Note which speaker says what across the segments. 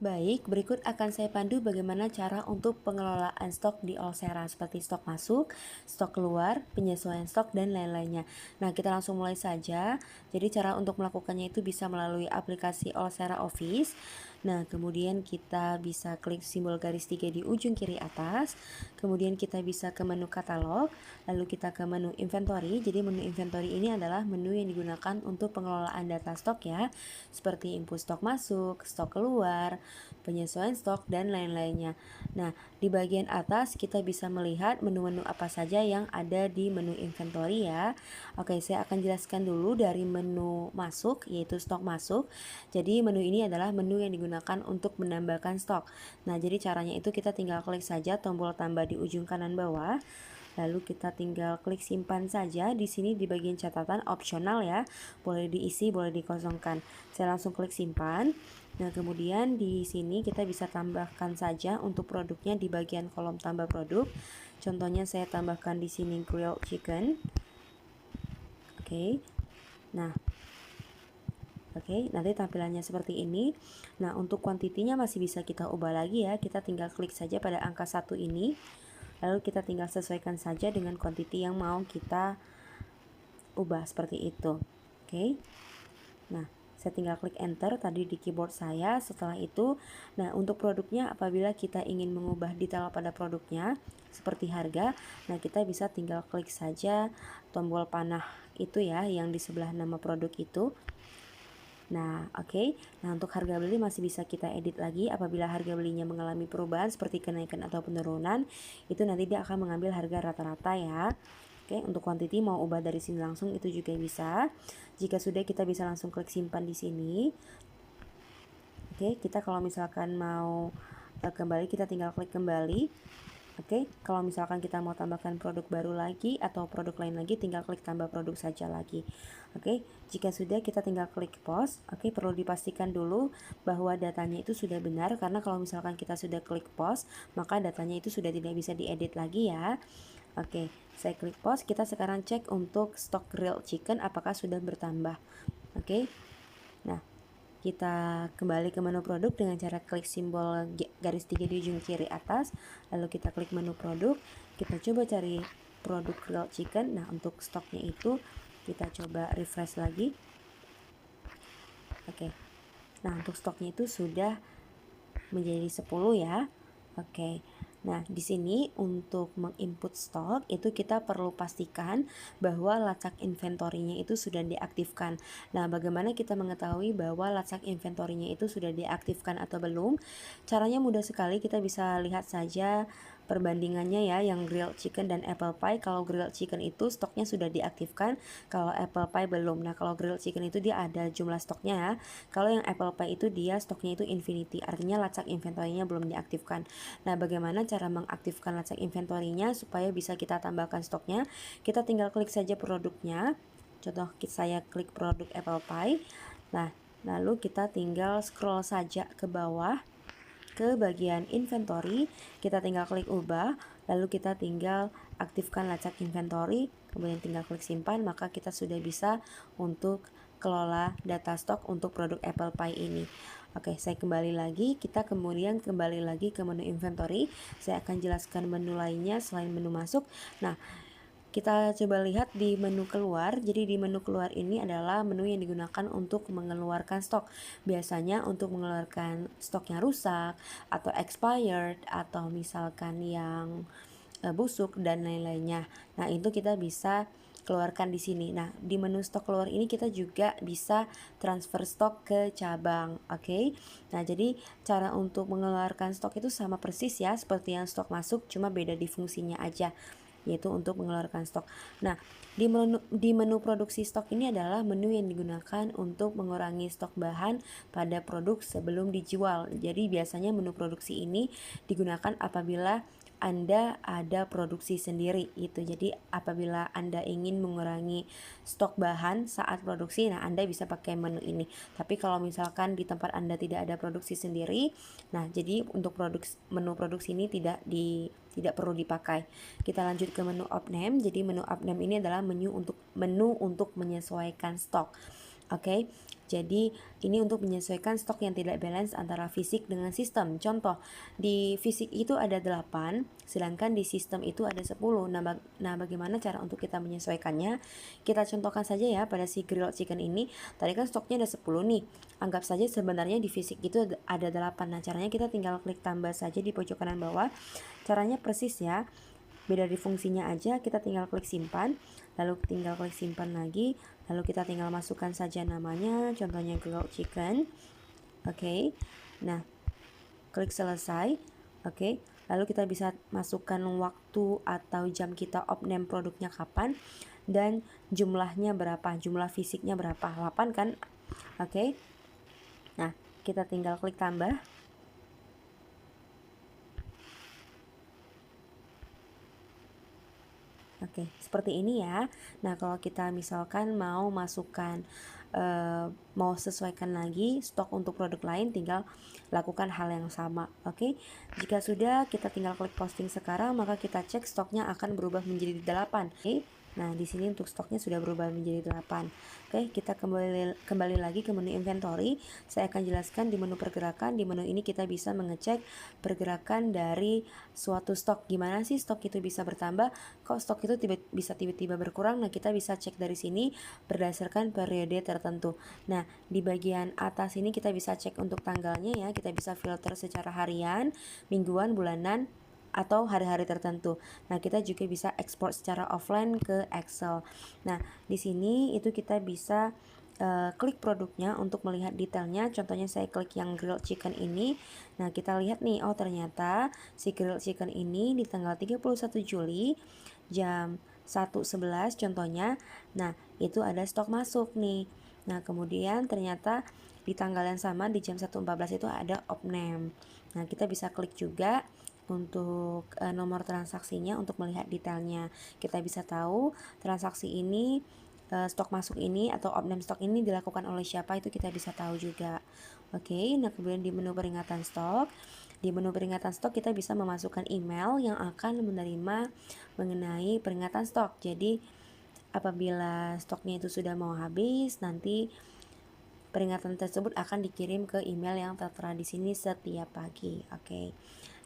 Speaker 1: Baik, berikut akan saya pandu bagaimana cara untuk pengelolaan stok di Olsera seperti stok masuk, stok keluar, penyesuaian stok, dan lain-lainnya. Nah, kita langsung mulai saja. Jadi cara untuk melakukannya itu bisa melalui aplikasi Olsera Office. Nah, kemudian kita bisa klik simbol garis 3 di ujung kiri atas. Kemudian kita bisa ke menu katalog, lalu kita ke menu inventory. Jadi menu inventory ini adalah menu yang digunakan untuk pengelolaan data stok ya, seperti input stok masuk, stok keluar, penyesuaian stok, dan lain-lainnya. Nah, di bagian atas kita bisa melihat menu-menu apa saja yang ada di menu inventory ya. Oke, saya akan jelaskan dulu dari menu masuk, yaitu stok masuk. Jadi menu ini adalah menu yang digunakan untuk menambahkan stok. Nah, jadi caranya itu kita tinggal klik saja tombol tambah di ujung kanan bawah. Lalu kita tinggal klik simpan saja. Di sini di bagian catatan opsional ya, boleh diisi, boleh dikosongkan. Saya langsung klik simpan. Nah, kemudian di sini kita bisa tambahkan saja untuk produknya di bagian kolom tambah produk. Contohnya saya tambahkan di sini grilled chicken. Oke. Nah, nanti tampilannya seperti ini. Nah, untuk kuantitinya masih bisa kita ubah lagi ya. Kita tinggal klik saja pada angka 1 ini. Lalu kita tinggal sesuaikan saja dengan kuantiti yang mau kita ubah seperti itu. Oke. Nah, saya tinggal klik enter tadi di keyboard saya. Setelah itu, nah untuk produknya apabila kita ingin mengubah detail pada produknya seperti harga, nah kita bisa tinggal klik saja tombol panah itu ya yang di sebelah nama produk itu. Nah, oke. Nah, untuk harga beli masih bisa kita edit lagi. Apabila harga belinya mengalami perubahan seperti kenaikan atau penurunan, itu nanti dia akan mengambil harga rata-rata ya. Oke, untuk quantity mau ubah dari sini langsung itu juga bisa. Jika sudah, kita bisa langsung klik simpan di sini. Oke, kita kalau misalkan mau kembali, kita tinggal klik kembali. Oke, kalau misalkan kita mau tambahkan produk baru lagi atau produk lain lagi, tinggal klik tambah produk saja lagi. Oke, jika sudah kita tinggal klik pause. Oke, perlu dipastikan dulu bahwa datanya itu sudah benar, karena kalau misalkan kita sudah klik pause, maka datanya itu sudah tidak bisa diedit lagi ya. Oke, saya klik pause. Kita sekarang cek untuk stok grilled chicken apakah sudah bertambah. Oke, nah kita kembali ke menu produk dengan cara klik simbol garis 3 di ujung kiri atas. Lalu kita klik menu produk. Kita coba cari produk grilled chicken. Nah, untuk stoknya itu kita coba refresh lagi. Oke. Nah, untuk stoknya itu sudah menjadi 10 ya. Oke. Nah, di sini untuk menginput stok itu kita perlu pastikan bahwa lacak inventorinya itu sudah diaktifkan. Nah, bagaimana kita mengetahui bahwa lacak inventorinya itu sudah diaktifkan atau belum? Caranya mudah sekali, kita bisa lihat saja perbandingannya ya, yang grilled chicken dan apple pie. Kalau grilled chicken itu stoknya sudah diaktifkan, kalau apple pie belum. Nah, kalau grilled chicken itu dia ada jumlah stoknya ya. Kalau yang apple pie itu dia stoknya itu infinity, artinya lacak inventorinya belum diaktifkan. Nah, bagaimana cara mengaktifkan lacak inventorinya supaya bisa kita tambahkan stoknya? Kita tinggal klik saja produknya. Contoh saya klik produk apple pie. Nah, lalu kita tinggal scroll saja ke bawah ke bagian inventory, kita tinggal klik ubah, lalu kita tinggal aktifkan lacak inventory, kemudian tinggal klik simpan, maka kita sudah bisa untuk kelola data stok untuk produk apple pie ini. Oke, saya kembali lagi, kita kemudian kembali lagi ke menu inventory. Saya akan jelaskan menu lainnya selain menu masuk. Nah, kita coba lihat di menu keluar. Jadi di menu keluar ini adalah menu yang digunakan untuk mengeluarkan stok. Biasanya untuk mengeluarkan stok yang rusak atau expired atau misalkan yang busuk dan lain-lainnya. Nah, itu kita bisa keluarkan di sini. Nah, di menu stok keluar ini kita juga bisa transfer stok ke cabang. Oke. Nah, jadi cara untuk mengeluarkan stok itu sama persis ya seperti yang stok masuk, cuma beda di fungsinya aja, yaitu untuk mengeluarkan stok. Nah, di menu produksi stok ini adalah menu yang digunakan untuk mengurangi stok bahan pada produk sebelum dijual. Jadi biasanya menu produksi ini digunakan apabila Anda ada produksi sendiri itu. Jadi apabila Anda ingin mengurangi stok bahan saat produksi, nah Anda bisa pakai menu ini. Tapi kalau misalkan di tempat Anda tidak ada produksi sendiri, nah jadi untuk menu produksi ini tidak perlu dipakai. Kita lanjut ke menu Opname. Jadi menu Opname ini adalah menu untuk menyesuaikan stok. Oke, jadi ini untuk menyesuaikan stok yang tidak balance antara fisik dengan sistem. Contoh, di fisik itu ada 8, sedangkan di sistem itu ada 10. Nah, bagaimana cara untuk kita menyesuaikannya? Kita contohkan saja ya pada si grilled chicken ini. Tadi kan stoknya ada 10 nih. Anggap saja sebenarnya di fisik itu ada 8. Nah, caranya kita tinggal klik tambah saja di pojok kanan bawah. Caranya persis ya. Beda di fungsinya aja, kita tinggal klik simpan, lalu tinggal klik simpan lagi, lalu kita tinggal masukkan saja namanya, contohnya grilled chicken. Oke. Nah, klik selesai. Oke. Lalu kita bisa masukkan waktu atau jam kita off-name produknya kapan dan jumlahnya berapa, jumlah fisiknya berapa, 8 kan? Oke. Nah, kita tinggal klik tambah. Oke, seperti ini ya. Nah, kalau kita misalkan mau masukkan, mau sesuaikan lagi stok untuk produk lain, tinggal lakukan hal yang sama. Oke, jika sudah, kita tinggal klik posting sekarang, maka kita cek stoknya akan berubah menjadi 8. Oke. Nah, di sini untuk stoknya sudah berubah menjadi 8. Oke, kita kembali lagi ke menu inventory. Saya akan jelaskan di menu pergerakan. Di menu ini kita bisa mengecek pergerakan dari suatu stok. Gimana sih stok itu bisa bertambah? Kok stok itu bisa tiba-tiba berkurang? Nah, kita bisa cek dari sini berdasarkan periode tertentu. Nah, di bagian atas ini kita bisa cek untuk tanggalnya ya. Kita bisa filter secara harian, mingguan, bulanan, atau hari-hari tertentu. Nah, kita juga bisa ekspor secara offline ke Excel. Nah, di sini itu kita bisa klik produknya untuk melihat detailnya. Contohnya saya klik yang grilled chicken ini. Nah, kita lihat nih, oh ternyata si grilled chicken ini di tanggal 31 Juli jam 1.11 contohnya. Nah, itu ada stok masuk nih. Nah, kemudian ternyata di tanggal yang sama di jam 1.14 itu ada off-name. Nah, kita bisa klik juga untuk nomor transaksinya untuk melihat detailnya. Kita bisa tahu transaksi ini, stok masuk ini atau off-name stok ini dilakukan oleh siapa, itu kita bisa tahu juga. Oke, nah kemudian di menu peringatan stok, di menu peringatan stok kita bisa memasukkan email yang akan menerima mengenai peringatan stok. Jadi apabila stoknya itu sudah mau habis, nanti peringatan tersebut akan dikirim ke email yang tertera di sini setiap pagi. Oke.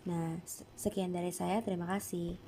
Speaker 1: Nah, sekian dari saya. Terima kasih.